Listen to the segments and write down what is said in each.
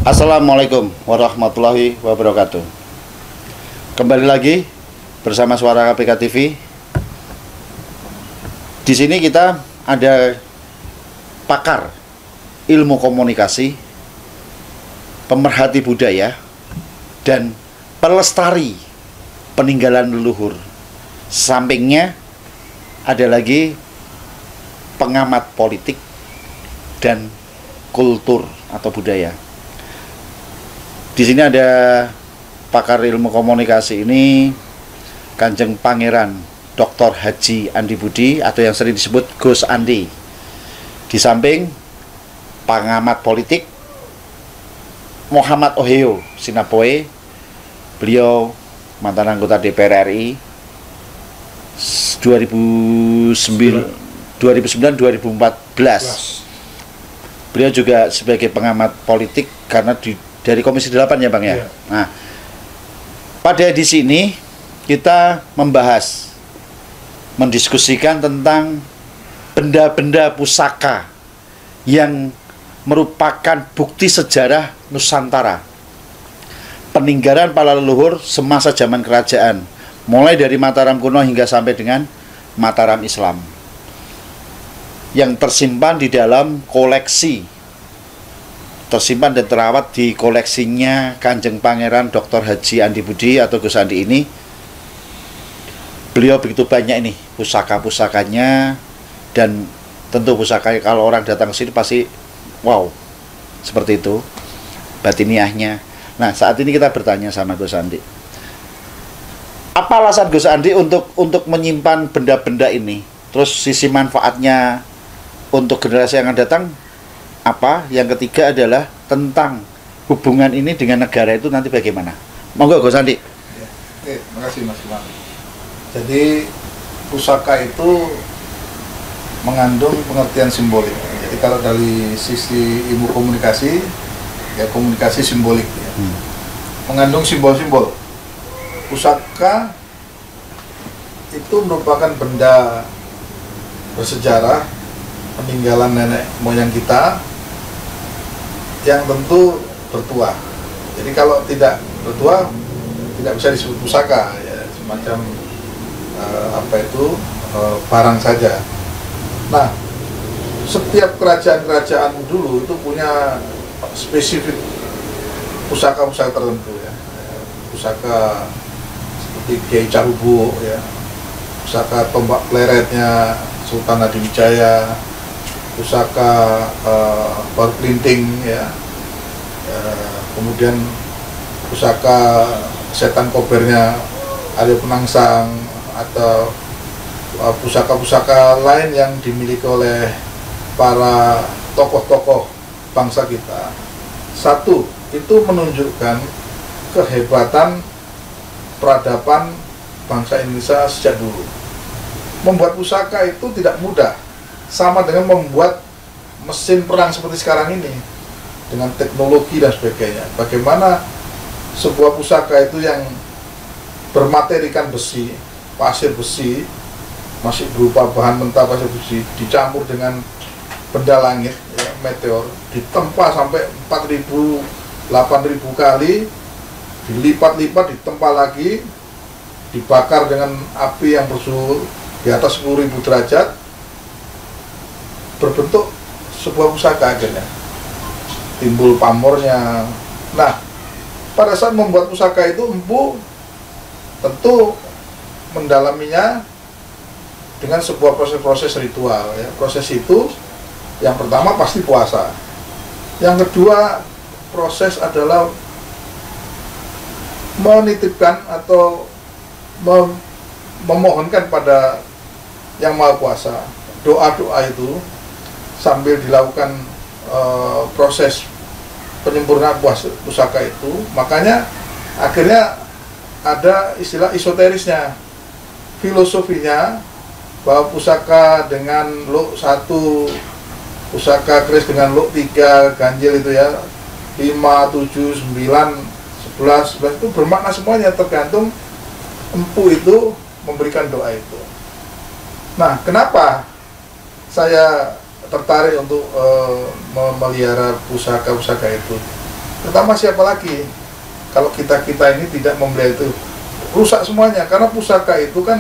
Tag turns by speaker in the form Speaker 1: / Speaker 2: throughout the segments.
Speaker 1: Assalamualaikum warahmatullahi wabarakatuh. Kembali lagi bersama Suara KPK TV. Di sini kita ada pakar ilmu komunikasi, pemerhati budaya, dan pelestari peninggalan leluhur. Sampingnya ada lagi pengamat politik dan kultur atau budaya. Di sini ada pakar ilmu komunikasi ini, Kanjeng Pangeran Dr. Haji Andi Budi atau yang sering disebut Gus Andi. Di samping pengamat politik Muhammad Oheo Sinapoe, beliau mantan anggota DPR RI 2009-2014. Beliau juga sebagai pengamat politik karena dari Komisi 8 ya Bang ya. Yeah. Nah, pada di sini kita mendiskusikan tentang benda-benda pusaka yang merupakan bukti sejarah Nusantara, peninggalan para leluhur semasa zaman kerajaan, mulai dari Mataram kuno hingga sampai dengan Mataram Islam, yang tersimpan di dalam koleksi, tersimpan dan terawat di koleksinya Kanjeng Pangeran Dr. Haji Andi Budi atau Gus Andi ini. Beliau begitu banyak ini pusaka-pusakanya, dan tentu pusaka kalau orang datang ke sini pasti wow, seperti itu batiniahnya. Nah, saat ini kita bertanya sama Gus Andi, apa alasan Gus Andi untuk menyimpan benda-benda ini? Terus sisi manfaatnya untuk generasi yang akan datang apa? Yang ketiga adalah tentang hubungan ini dengan negara itu nanti bagaimana? Monggo Gus Andi.
Speaker 2: Ya, oke, terima kasih Mas Kumar. Jadi pusaka itu mengandung pengertian simbolik. Jadi kalau dari sisi ilmu komunikasi, ya komunikasi simbolik ya. Mengandung simbol-simbol. Pusaka itu merupakan benda bersejarah peninggalan nenek moyang kita yang tentu bertuah. Jadi kalau tidak bertuah tidak bisa disebut pusaka ya, semacam barang saja. Nah, setiap kerajaan-kerajaan dulu itu punya spesifik pusaka-pusaka tertentu ya. Pusaka seperti Kiai Carubo ya, pusaka tombak pleretnya Sultan Hadiwijaya, pusaka Baru Klinting ya, kemudian pusaka setan kobernya Arya Penangsang, atau pusaka-pusaka lain yang dimiliki oleh para tokoh-tokoh bangsa kita. Satu, itu menunjukkan kehebatan peradaban bangsa Indonesia sejak dulu. Membuat pusaka itu tidak mudah, sama dengan membuat mesin perang seperti sekarang ini dengan teknologi dan sebagainya. Bagaimana sebuah pusaka itu yang bermaterikan besi, pasir besi, masih berupa bahan mentah pasir besi, dicampur dengan benda langit ya, meteor, ditempa sampai 4.000, 8.000 kali, dilipat-lipat, ditempa lagi, dibakar dengan api yang bersuhu di atas 10.000 derajat, berbentuk sebuah pusaka akhirnya, timbul pamornya. Nah, pada saat membuat pusaka itu empu tentu mendalaminya dengan sebuah proses-proses ritual ya. Proses itu yang pertama pasti puasa, yang kedua proses adalah menitipkan atau memohonkan pada Yang Maha Kuasa, doa-doa itu sambil dilakukan proses penyempurnaan pusaka itu. Makanya akhirnya ada istilah esoterisnya, filosofinya, bahwa pusaka dengan luk 1, pusaka keris dengan luk 3, ganjil itu ya, 5, 7, 9, 11 itu bermakna semuanya, tergantung empu itu memberikan doa itu. Nah, kenapa saya tertarik untuk memelihara pusaka-pusaka itu? Pertama siapa lagi? Kalau kita ini tidak memelihara itu, rusak semuanya. Karena pusaka itu kan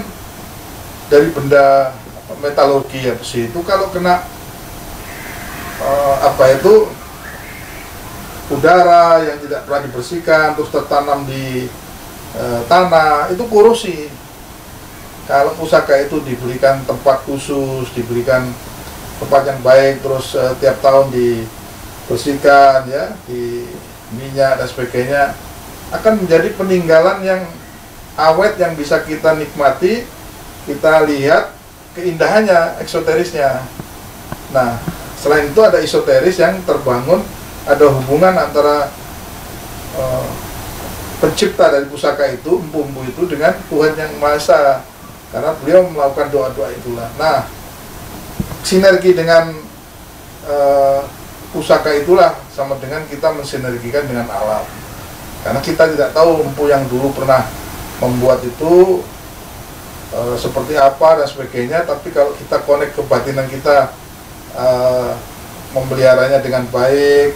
Speaker 2: dari benda metalurgi ya, besi itu kalau kena udara yang tidak pernah dibersihkan terus tertanam di tanah, itu korosi. Kalau pusaka itu diberikan tempat khusus, diberikan tempat yang baik, terus tiap tahun dibersihkan ya, di minyak dan sebagainya, akan menjadi peninggalan yang awet yang bisa kita nikmati, kita lihat keindahannya, eksoterisnya. Nah, selain itu ada esoteris yang terbangun, ada hubungan antara pencipta dari pusaka itu, empu-empu itu, dengan Tuhan Yang Maha Esa, karena beliau melakukan doa-doa itulah. Nah, sinergi dengan pusaka itulah sama dengan kita mensinergikan dengan alam, karena kita tidak tahu empu yang dulu pernah membuat itu seperti apa dan sebagainya, tapi kalau kita connect kebatinan kita, memeliharanya dengan baik,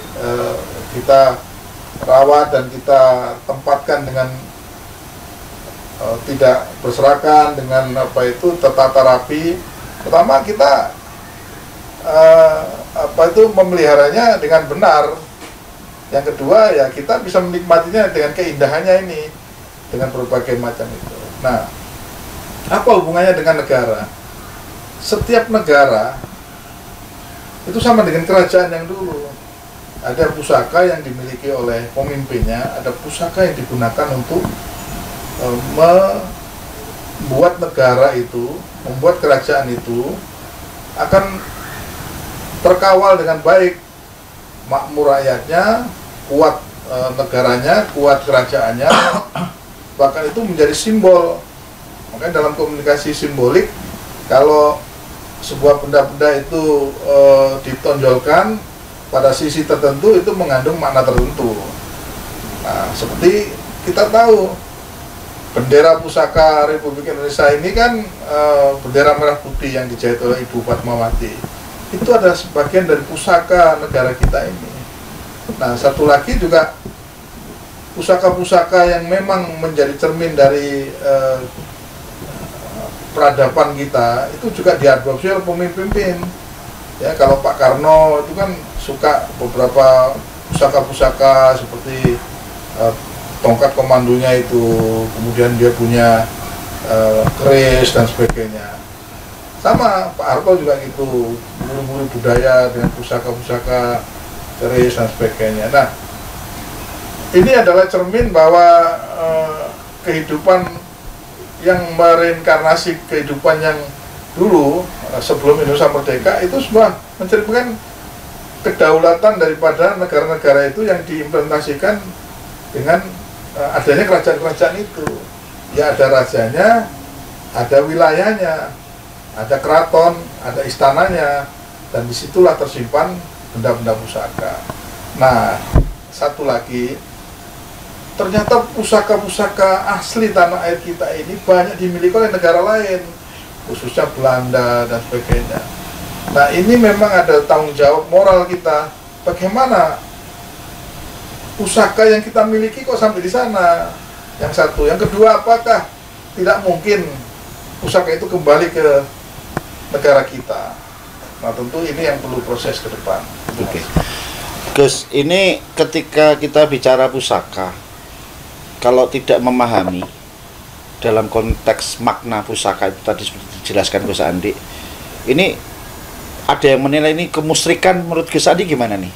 Speaker 2: kita rawat dan kita tempatkan dengan tidak berserakan, dengan tertata rapi. Pertama kita memeliharanya dengan benar. Yang kedua ya kita bisa menikmatinya dengan keindahannya ini, dengan berbagai macam itu. Nah, apa hubungannya dengan negara? Setiap negara itu sama dengan kerajaan yang dulu. Ada pusaka yang dimiliki oleh pemimpinnya, ada pusaka yang digunakan untuk membuat negara itu, membuat kerajaan itu akan terkawal dengan baik, makmur rakyatnya, kuat negaranya, kuat kerajaannya, bahkan itu menjadi simbol. Makanya dalam komunikasi simbolik, kalau sebuah benda-benda itu ditonjolkan pada sisi tertentu, itu mengandung makna tertentu. Nah, seperti kita tahu bendera pusaka Republik Indonesia ini kan bendera merah putih yang dijahit oleh Ibu Fatmawati. Itu adalah sebagian dari pusaka negara kita ini. Nah, satu lagi juga pusaka-pusaka yang memang menjadi cermin dari peradaban kita, itu juga diadopsi oleh pemimpin. Ya, kalau Pak Karno itu kan suka beberapa pusaka-pusaka seperti tongkat komandonya itu, kemudian dia punya keris dan sebagainya. Sama Pak Harto juga gitu, buru-buru budaya dengan pusaka-pusaka keris dan sebagainya. Nah, ini adalah cermin bahwa kehidupan yang mereinkarnasi kehidupan yang dulu sebelum Indonesia merdeka itu semua mencerminkan kedaulatan daripada negara-negara itu yang diimplementasikan dengan adanya kerajaan-kerajaan itu. Ya, ada rajanya, ada wilayahnya, ada keraton, ada istananya, dan disitulah tersimpan benda-benda pusaka. Nah, satu lagi, ternyata pusaka-pusaka asli tanah air kita ini banyak dimiliki oleh negara lain, khususnya Belanda dan sebagainya. Nah, ini memang ada tanggung jawab moral kita. Bagaimana pusaka yang kita miliki kok sampai di sana? Yang satu. Yang kedua, apakah tidak mungkin pusaka itu kembali ke negara kita? Nah, tentu ini yang perlu proses ke depan.
Speaker 1: Oke. Gus, ini ketika kita bicara pusaka, kalau tidak memahami dalam konteks makna pusaka itu tadi seperti dijelaskan Gus Andi, ini ada yang menilai ini kemusyrikan. Menurut Gus Andi gimana nih?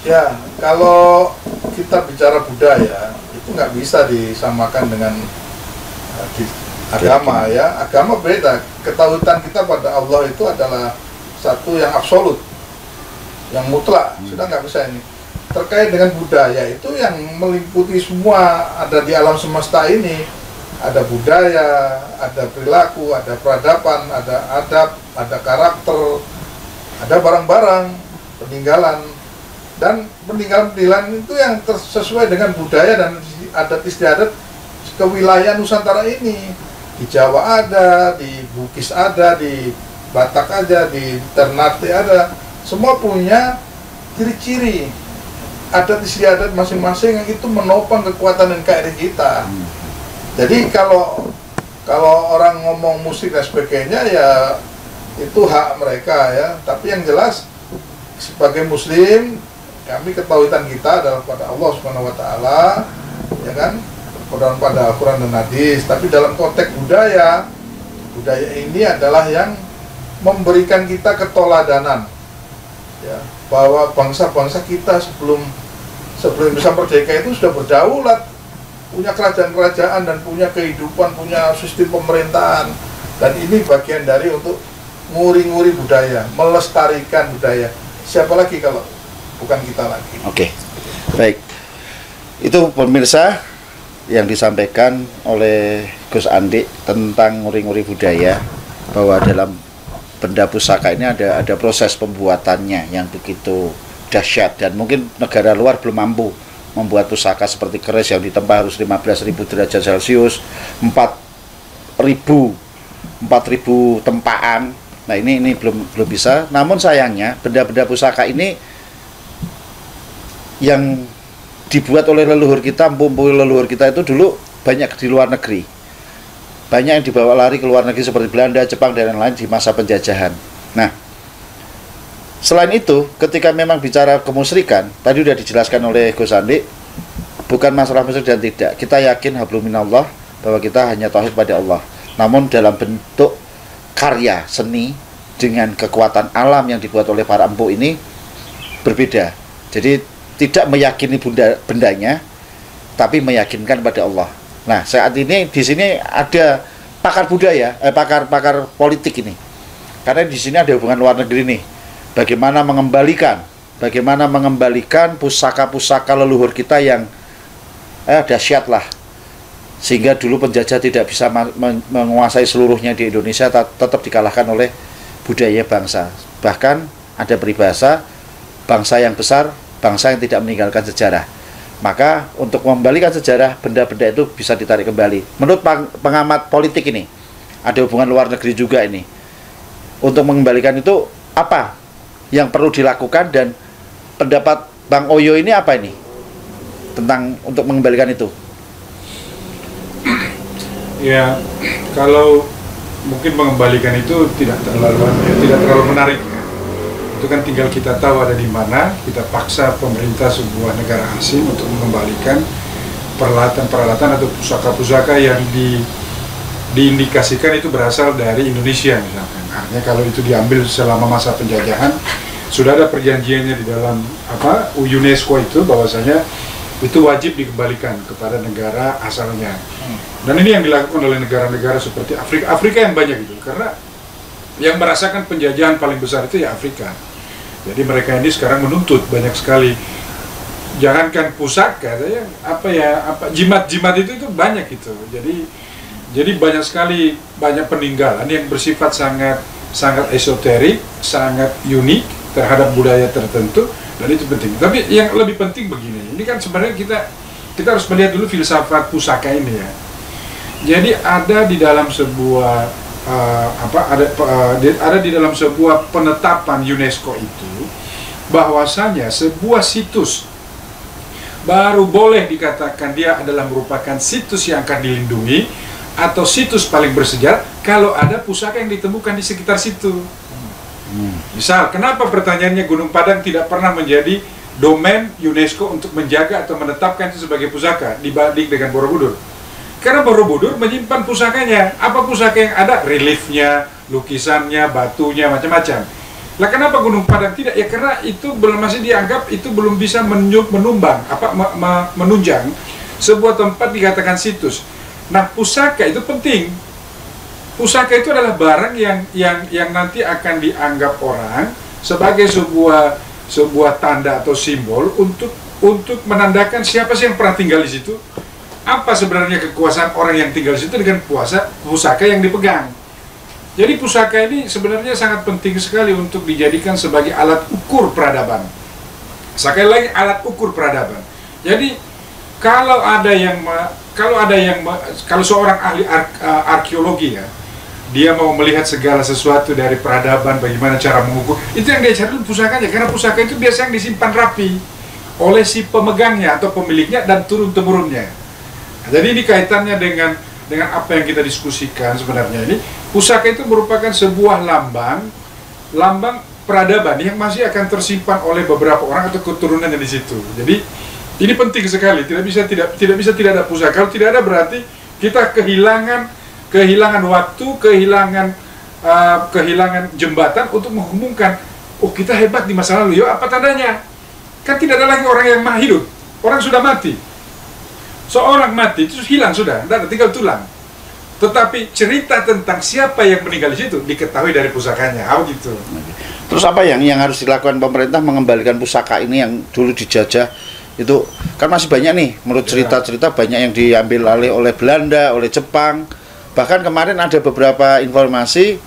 Speaker 2: Ya, kalau kita bicara budaya itu nggak bisa disamakan dengan di agama ya. Agama beda. Ketahuan kita pada Allah itu adalah satu yang absolut, yang mutlak. Sudah nggak bisa ini. Terkait dengan budaya itu yang meliputi semua ada di alam semesta ini. Ada budaya, ada perilaku, ada peradaban, ada adab, ada karakter, ada barang-barang, peninggalan. Dan peninggalan-peninggalan itu yang sesuai dengan budaya dan adat istiadat kewilayahan Nusantara ini. Di Jawa ada, di Bugis ada, di Batak ada, di Ternate ada. Semua punya ciri-ciri. adat istiadat masing-masing yang itu menopang kekuatan NKRI kita. Jadi kalau orang ngomong musik dan sebagainya ya itu hak mereka ya. Tapi yang jelas sebagai Muslim kami ketahuitan kita adalah pada Allah Subhanahu Wa Taala, ya kan, pada Al-Quran dan Hadis. Tapi dalam konteks budaya ini adalah yang memberikan kita ketoladanan, ya, bahwa bangsa-bangsa kita sebelum bisa merdeka itu sudah berdaulat, punya kerajaan-kerajaan dan punya kehidupan, punya sistem pemerintahan. Dan ini bagian dari untuk nguri-nguri budaya, melestarikan budaya. Siapa lagi kalau bukan kita lagi?
Speaker 1: Oke, baik. Itu pemirsa yang disampaikan oleh Gus Andi tentang nguri-nguri budaya, bahwa dalam benda pusaka ini ada proses pembuatannya yang begitu dahsyat, dan mungkin negara luar belum mampu membuat pusaka seperti keris yang ditempa harus 15.000 derajat Celcius, 4.000 tempaan. Nah, ini belum bisa. Namun sayangnya benda-benda pusaka ini yang dibuat oleh leluhur kita, leluhur kita itu dulu banyak di luar negeri. Banyak yang dibawa lari ke luar negeri seperti Belanda, Jepang, dan lain-lain di masa penjajahan. Nah, selain itu, ketika memang bicara kemusyrikan, tadi sudah dijelaskan oleh Gus Andi, bukan masalah musyrik dan tidak. Kita yakin hablum minallah, bahwa kita hanya tauhid pada Allah. Namun dalam bentuk karya seni dengan kekuatan alam yang dibuat oleh para empu ini berbeda. Jadi tidak meyakini bendanya, tapi meyakinkan pada Allah. Nah, saat ini di sini ada pakar budaya, pakar politik ini. Karena di sini ada hubungan luar negeri nih. Bagaimana mengembalikan pusaka-pusaka leluhur kita yang dahsyat lah. Sehingga dulu penjajah tidak bisa menguasai seluruhnya di Indonesia, tetap dikalahkan oleh budaya bangsa. Bahkan ada peribahasa, bangsa yang besar, bangsa yang tidak meninggalkan sejarah. Maka untuk mengembalikan sejarah, benda-benda itu bisa ditarik kembali. Menurut pengamat politik ini, ada hubungan luar negeri juga ini. Untuk mengembalikan itu, apa yang perlu dilakukan, dan pendapat Bang Oyo ini apa ini? Tentang untuk mengembalikan itu.
Speaker 3: Ya, kalau mungkin mengembalikan itu tidak terlalu menarik. Itu kan tinggal kita tahu ada di mana, kita paksa pemerintah sebuah negara asing untuk mengembalikan peralatan-peralatan atau pusaka-pusaka yang diindikasikan itu berasal dari Indonesia misalkan. Artinya kalau itu diambil selama masa penjajahan, sudah ada perjanjiannya di dalam UNESCO itu bahwasanya itu wajib dikembalikan kepada negara asalnya. Dan ini yang dilakukan oleh negara-negara seperti Afrika yang banyak itu, karena yang merasakan penjajahan paling besar itu ya Afrika. Jadi mereka ini sekarang menuntut banyak sekali, jangankan pusaka, jimat-jimat itu banyak gitu. Jadi banyak sekali, banyak peninggalan yang bersifat sangat esoterik, sangat unik terhadap budaya tertentu, dan itu penting. Tapi yang lebih penting begini, ini kan sebenarnya kita harus melihat dulu filsafat pusaka ini ya. Jadi ada di dalam sebuah ada di dalam sebuah penetapan UNESCO itu bahwasanya sebuah situs baru boleh dikatakan dia adalah merupakan situs yang akan dilindungi atau situs paling bersejarah kalau ada pusaka yang ditemukan di sekitar situ. Misal, kenapa pertanyaannya Gunung Padang tidak pernah menjadi domain UNESCO untuk menjaga atau menetapkan itu sebagai pusaka dibanding dengan Borobudur? Karena Borobudur menyimpan pusakanya. Apa pusaka yang ada? Reliefnya, lukisannya, batunya, macam-macam. Lah kenapa Gunung Padang tidak? Ya karena itu masih dianggap itu belum bisa menunjang sebuah tempat dikatakan situs. Nah, pusaka itu penting. Pusaka itu adalah barang yang nanti akan dianggap orang sebagai sebuah tanda atau simbol untuk menandakan siapa sih yang pernah tinggal di situ. Apa sebenarnya kekuasaan orang yang tinggal di situ dengan pusaka yang dipegang. Jadi pusaka ini sebenarnya sangat penting sekali untuk dijadikan sebagai alat ukur peradaban. Sekali lagi, alat ukur peradaban. Jadi kalau seorang ahli arkeologi ya, dia mau melihat segala sesuatu dari peradaban, bagaimana cara mengukur, itu yang dia cari pusakanya, karena pusaka itu biasanya disimpan rapi. oleh si pemegangnya atau pemiliknya dan turun-temurunnya. Nah, jadi ini kaitannya dengan apa yang kita diskusikan sebenarnya ini. Pusaka itu merupakan sebuah lambang peradaban yang masih akan tersimpan oleh beberapa orang atau keturunannya di situ. Jadi ini penting sekali. Tidak bisa tidak ada pusaka. Kalau tidak ada berarti kita kehilangan waktu, kehilangan jembatan untuk menghubungkan. Oh, kita hebat di masa lalu. Yo, apa tandanya? Kan tidak ada lagi orang yang hidup. Orang sudah mati. Seorang mati itu hilang sudah, tidak tinggal tulang. Tetapi cerita tentang siapa yang meninggal di situ diketahui dari pusakanya. Gitu.
Speaker 1: Terus apa yang harus dilakukan pemerintah mengembalikan pusaka ini yang dulu dijajah itu? Kan masih banyak nih, menurut cerita-cerita banyak yang diambil alih oleh Belanda, oleh Jepang. Bahkan kemarin ada beberapa informasi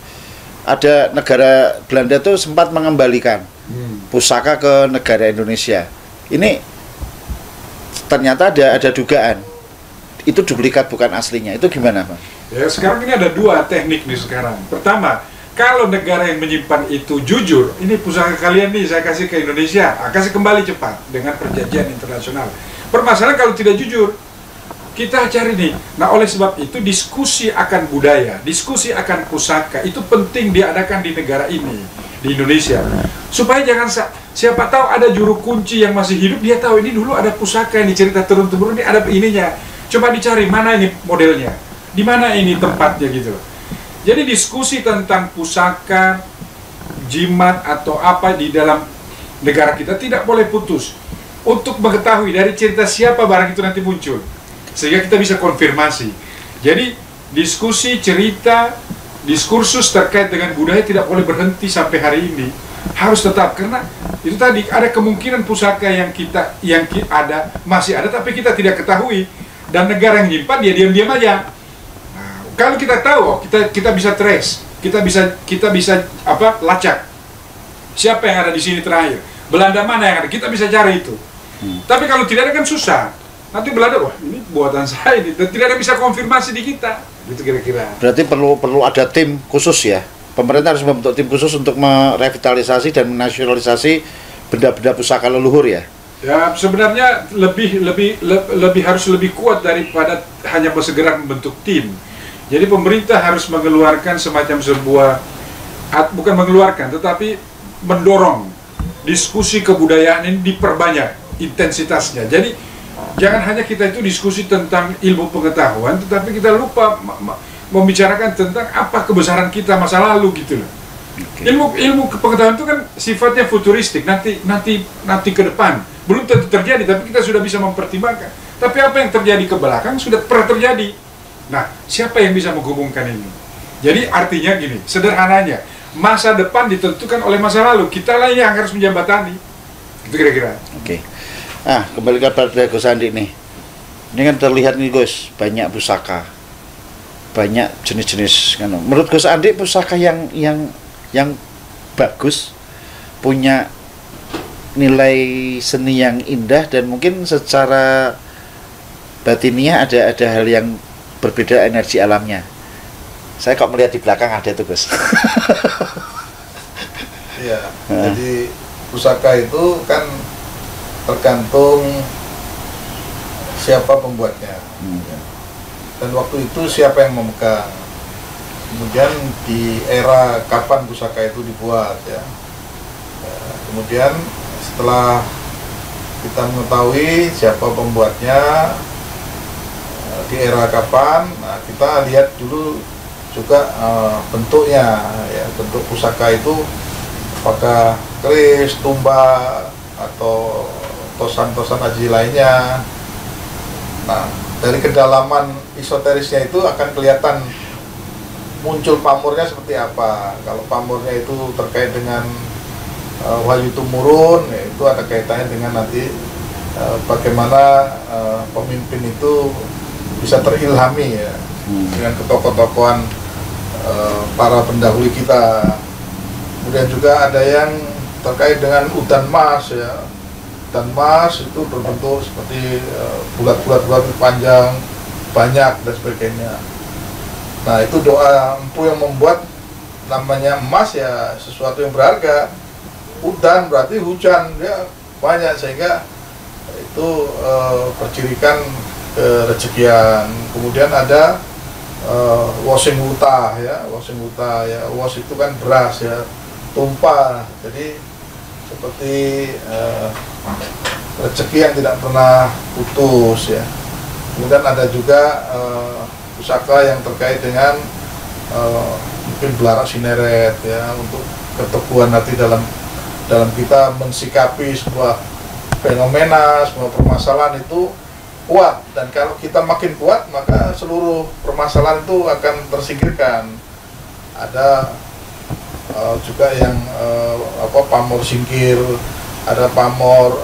Speaker 1: ada negara Belanda tuh sempat mengembalikan pusaka ke negara Indonesia. Ini ternyata ada dugaan itu duplikat bukan aslinya. Itu gimana, Pak?
Speaker 3: Ya, sekarang ini ada dua teknik nih sekarang. Pertama, kalau negara yang menyimpan itu jujur, ini pusaka kalian nih saya kasih ke Indonesia, kasih kembali cepat dengan perjanjian internasional. Permasalahan kalau tidak jujur, kita cari nih. Nah, oleh sebab itu diskusi akan budaya, diskusi akan pusaka itu penting diadakan di negara ini, di Indonesia. Supaya jangan siapa tahu ada juru kunci yang masih hidup, dia tahu ini dulu ada pusaka yang dicerita turun-temurun, ini ada ininya. Coba dicari mana ini modelnya, di mana ini tempatnya gitu. Jadi diskusi tentang pusaka, jimat atau apa di dalam negara kita tidak boleh putus untuk mengetahui dari cerita siapa barang itu nanti muncul, sehingga kita bisa konfirmasi. Jadi diskusi, cerita, diskursus terkait dengan budaya tidak boleh berhenti sampai hari ini, harus tetap, karena itu tadi ada kemungkinan pusaka yang ada masih ada tapi kita tidak ketahui, dan negara yang nyimpan dia diam-diam aja. Nah, kalau kita tahu, kita bisa trace, kita bisa lacak siapa yang ada di sini terakhir, Belanda mana yang ada, kita bisa cari itu. Tapi kalau tidak ada kan susah. Nanti Belanda, wah ini buatan saya ini, dan tidak ada bisa konfirmasi di kita. Gitu kira-kira.
Speaker 1: Berarti perlu ada tim khusus ya. Pemerintah harus membentuk tim khusus untuk merevitalisasi dan menasionalisasi benda-benda pusaka leluhur ya.
Speaker 3: Ya, sebenarnya harus lebih kuat daripada hanya bersegera membentuk tim. Jadi pemerintah harus mengeluarkan semacam bukan mengeluarkan, tetapi mendorong diskusi kebudayaan ini diperbanyak intensitasnya. Jadi jangan hanya kita itu diskusi tentang ilmu pengetahuan, tetapi kita lupa membicarakan tentang apa kebesaran kita masa lalu gitu loh. Okay. Ilmu pengetahuan itu kan sifatnya futuristik, nanti ke depan. Belum tentu terjadi, tapi kita sudah bisa mempertimbangkan. Tapi apa yang terjadi ke belakang sudah pernah terjadi. Nah, siapa yang bisa menghubungkan ini? Jadi artinya gini, sederhananya, masa depan ditentukan oleh masa lalu. Kita lah yang harus menjembatani. Itu kira-kira.
Speaker 1: Oke. Nah, kembali kepada Gus Andi nih. Ini kan terlihat nih Gus, banyak pusaka, banyak jenis-jenis. Menurut Gus Andi, pusaka yang bagus, punya nilai seni yang indah dan mungkin secara batiniah ada hal yang berbeda energi alamnya. Saya kok melihat di belakang ada tuh Gus.
Speaker 2: Iya. Jadi pusaka itu kan tergantung siapa pembuatnya. Dan waktu itu siapa yang memegang. Kemudian di era kapan pusaka itu dibuat ya. Kemudian setelah kita mengetahui siapa pembuatnya, di era kapan, nah kita lihat dulu juga bentuknya ya, bentuk pusaka itu apakah keris, tumbak atau tosan-tosan aji lainnya. Nah, dari kedalaman esoterisnya itu akan kelihatan muncul pamornya seperti apa. Kalau pamornya itu terkait dengan wahyu tumurun, ya, itu ada kaitannya dengan nanti bagaimana pemimpin itu bisa terilhami ya dengan ketokoh-tokohan para pendahulu kita. Kemudian juga ada yang terkait dengan udan mas ya. Udan mas itu berbentuk seperti bulat-bulat panjang, banyak dan sebagainya. Nah, itu doa empu yang membuat namanya emas ya sesuatu yang berharga. Udan berarti hujan ya banyak, sehingga itu bercirikan rezekian. Kemudian ada washing wuta ya, washing wuta ya, wash itu kan beras ya, tumpah. Jadi seperti rezeki yang tidak pernah putus ya. Kemudian ada juga pusaka yang terkait dengan mungkin belarak sineret ya, untuk keteguhan hati dalam kita mensikapi sebuah fenomena, sebuah permasalahan itu kuat, dan kalau kita makin kuat maka seluruh permasalahan itu akan tersingkirkan. Ada juga yang pamor singkir, ada pamor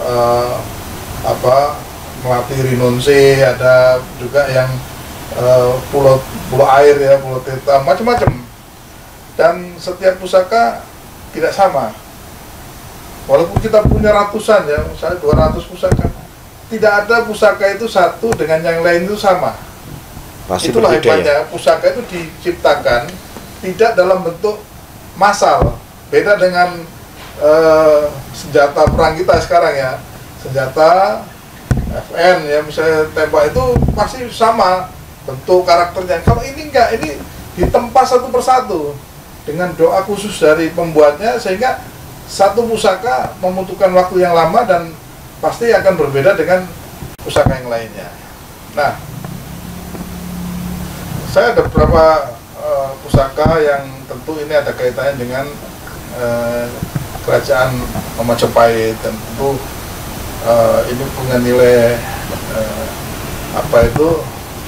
Speaker 2: melatih rinonse, ada juga yang pulau air ya, pulau teta, macam-macam. Dan setiap pusaka tidak sama. Walaupun kita punya ratusan ya, misalnya 200 pusaka, tidak ada pusaka itu satu dengan yang lain itu sama.
Speaker 1: Pasti
Speaker 2: itulah
Speaker 1: berbeda,
Speaker 2: hebatnya ya? Pusaka itu diciptakan tidak dalam bentuk massal. Beda dengan senjata perang kita sekarang ya, senjata FN ya, misalnya tembak itu pasti sama bentuk karakternya. Kalau ini enggak, ini ditempa satu persatu dengan doa khusus dari pembuatnya, sehingga satu pusaka membutuhkan waktu yang lama dan pasti akan berbeda dengan pusaka yang lainnya. Nah, saya ada beberapa pusaka yang tentu ini ada kaitannya dengan kerajaan Majapahit, dan tentu ini punya nilai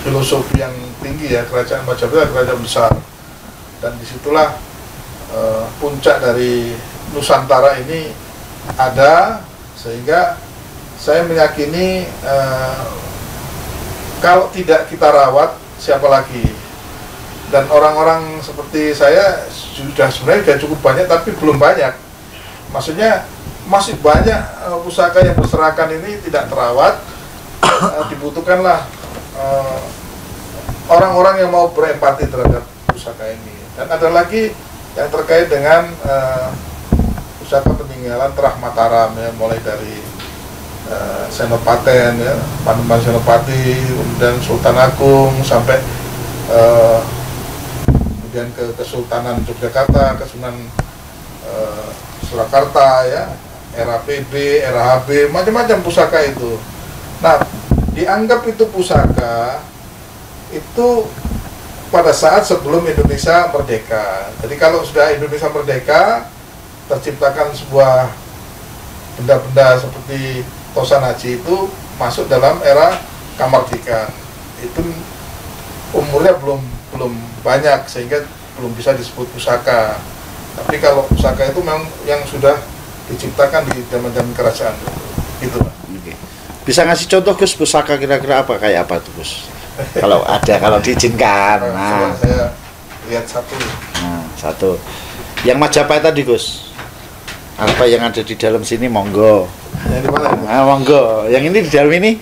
Speaker 2: filosofi yang tinggi ya. Kerajaan Majapahit adalah kerajaan besar, dan disitulah puncak dari Nusantara ini ada, sehingga saya meyakini kalau tidak kita rawat, siapa lagi? Dan orang-orang seperti saya sebenarnya cukup banyak, tapi belum banyak. Maksudnya masih banyak pusaka yang berserakan ini tidak terawat. Dibutuhkanlah orang-orang yang mau berempati terhadap pusaka ini. Dan ada lagi yang terkait dengan pusaka peninggalan Terah Mataram ya, mulai dari Senopaten ya, Panembahan Senopati, kemudian Sultan Agung, sampai kemudian ke Kesultanan Yogyakarta, Kesultanan Surakarta ya, era PB, era HB, macam-macam pusaka itu. Nah, dianggap itu pusaka itu pada saat sebelum Indonesia merdeka. Jadi kalau sudah Indonesia merdeka, terciptakan sebuah benda-benda seperti Tosan Haji itu masuk dalam era kamardikan. Itu umurnya belum banyak, sehingga belum bisa disebut pusaka. Tapi kalau pusaka itu memang yang sudah diciptakan di zaman-zaman kerajaan itu.
Speaker 1: Oke. Bisa ngasih contoh Gus, pusaka kira-kira apa, kayak apa tuh Gus? Kalau ada, kalau diizinkan. Nah,
Speaker 2: saya lihat satu.
Speaker 1: Nah, satu. Yang Majapahit tadi Gus. Apa yang ada di dalam sini, monggo.
Speaker 2: Yang di mana?
Speaker 1: Nah, monggo. Yang ini di dalam ini.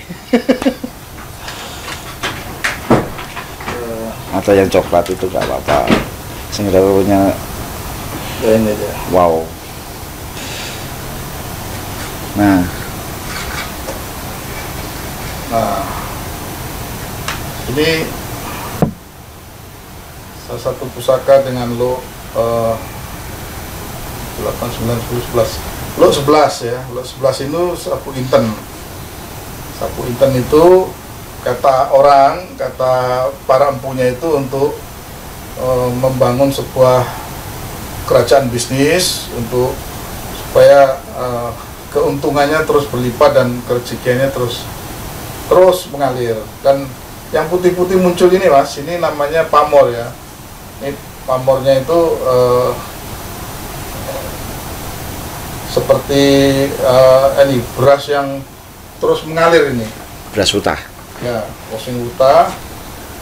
Speaker 1: Atau yang coklat itu nggak apa-apa. Sehingga punya.
Speaker 2: Ya, ini aja.
Speaker 1: Wow. Nah,
Speaker 2: ini salah satu pusaka dengan lo 8, 9, 10, 11. Lo 11 ya, lo 11 itu sapu inten. Sapu inten itu kata para empunya itu untuk membangun sebuah kerajaan bisnis, untuk supaya keuntungannya terus berlipat dan rezekinya terus mengalir. Dan yang putih-putih muncul ini Mas, ini namanya pamor ya. Ini pamornya itu seperti ini beras yang terus mengalir ini.
Speaker 1: beras utah.
Speaker 2: Ya, washing wuta.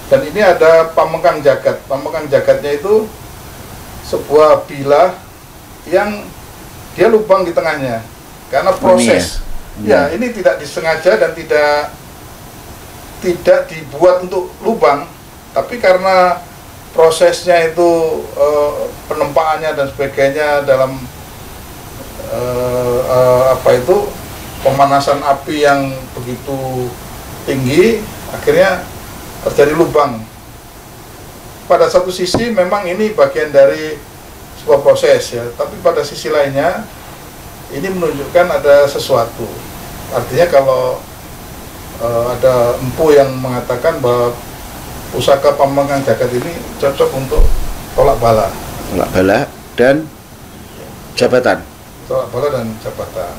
Speaker 2: Dan ini ada pamengkang jagat. Pamengkang jagatnya itu sebuah bilah yang dia lubang di tengahnya. Karena proses. Ya, ini tidak disengaja dan tidak dibuat untuk lubang, tapi karena prosesnya itu penempaannya dan sebagainya dalam pemanasan api yang begitu tinggi, akhirnya terjadi lubang. Pada satu sisi memang ini bagian dari sebuah proses ya, tapi pada sisi lainnya ini menunjukkan ada sesuatu. Artinya kalau ada empu yang mengatakan bahwa pusaka Pamangang Jagat ini cocok untuk tolak bala.
Speaker 1: Tolak bala dan jabatan.
Speaker 2: Tolak bala dan jabatan.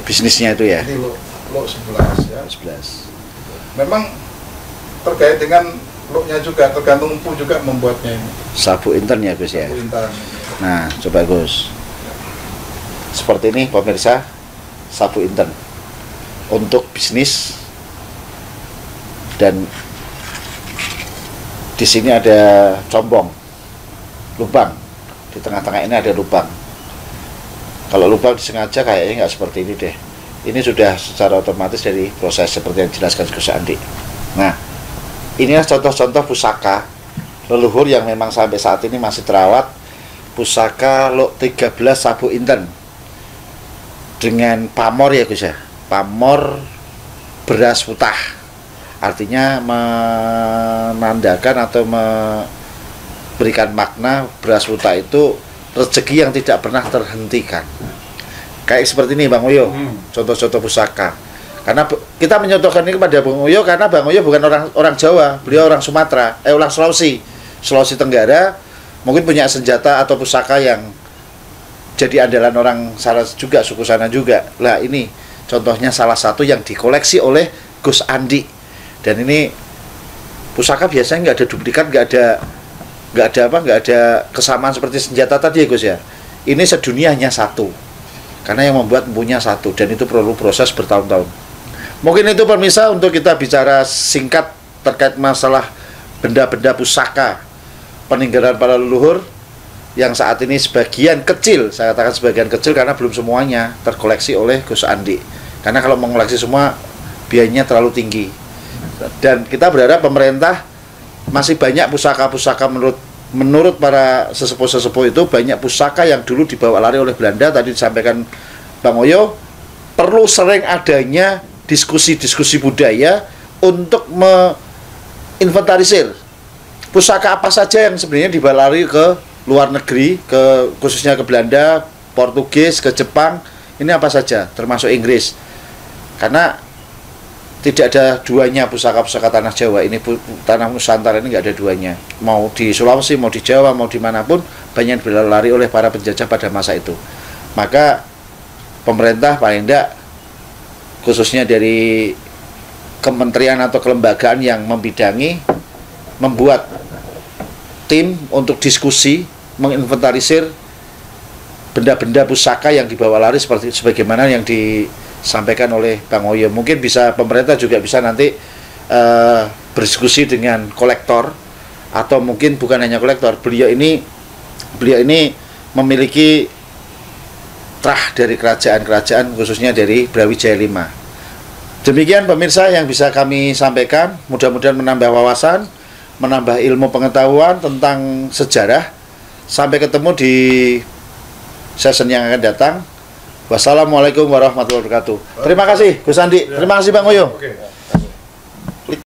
Speaker 1: Bisnisnya itu ya.
Speaker 2: Jadi lo 11 ya.
Speaker 1: 11.
Speaker 2: Memang terkait dengan looknya juga, tergantung empu juga membuatnya ini.
Speaker 1: Sabu intern ya Gus ya.
Speaker 2: Sabu intern.
Speaker 1: Nah, coba Gus. Seperti ini pemirsa, sabu intern untuk bisnis, dan di sini ada combong, lubang. Di tengah-tengah ini ada lubang. Kalau lubang disengaja kayaknya nggak seperti ini deh. Ini sudah secara otomatis dari proses seperti yang dijelaskan Gus Andi. Nah, inilah contoh-contoh pusaka leluhur yang memang sampai saat ini masih terawat. Pusaka Lok 13 Sabu Inten dengan pamor ya Gus ya. Pamor beras putah. Artinya menandakan atau memberikan makna beras putah itu rezeki yang tidak pernah terhentikan. Kayak seperti ini Bang Oyo, contoh-contoh pusaka. Karena kita menyontohkan ini kepada Bang Oyo karena Bang Oyo bukan orang Jawa, beliau orang Sumatera, orang Sulawesi Tenggara, mungkin punya senjata atau pusaka yang jadi andalan orang sana juga, suku sana juga. Lah ini contohnya salah satu yang dikoleksi oleh Gus Andi. Dan ini pusaka biasanya nggak ada duplikat, nggak ada kesamaan seperti senjata tadi ya Gus ya. Ini sedunia hanya satu, karena yang membuat punya satu, dan itu perlu proses bertahun-tahun. Mungkin itu pemirsa untuk kita bicara singkat terkait masalah benda-benda pusaka peninggalan para leluhur yang saat ini sebagian kecil, saya katakan sebagian kecil karena belum semuanya terkoleksi oleh Gus Andi. Karena kalau mengoleksi semua biayanya terlalu tinggi. Dan kita berharap pemerintah masih banyak pusaka-pusaka menurut para sesepuh-sesepuh itu banyak pusaka yang dulu dibawa lari oleh Belanda. Tadi disampaikan Bang Oyo, perlu sering adanya diskusi-diskusi budaya untuk menginventarisir pusaka apa saja yang sebenarnya dibawa lari ke luar negeri, khususnya ke Belanda, Portugis, ke Jepang. Ini apa saja, termasuk Inggris. Karena tidak ada duanya pusaka-pusaka tanah Jawa ini, tanah Nusantara ini nggak ada duanya. Mau di Sulawesi, mau di Jawa, mau dimanapun banyak berlari oleh para penjajah pada masa itu. Maka pemerintah paling tidak, khususnya dari kementerian atau kelembagaan yang membidangi, membuat tim untuk diskusi menginventarisir benda-benda pusaka yang dibawa lari seperti sebagaimana yang disampaikan oleh Bang Oyo. Mungkin bisa pemerintah juga bisa nanti berdiskusi dengan kolektor, atau mungkin bukan hanya kolektor. Beliau ini memiliki trah dari kerajaan-kerajaan, khususnya dari Brawijaya V. Demikian pemirsa yang bisa kami sampaikan, mudah-mudahan menambah wawasan, menambah ilmu pengetahuan tentang sejarah. Sampai ketemu di session yang akan datang. Wassalamualaikum warahmatullahi wabarakatuh. Terima kasih Gus Andi, terima kasih Bang Oyo.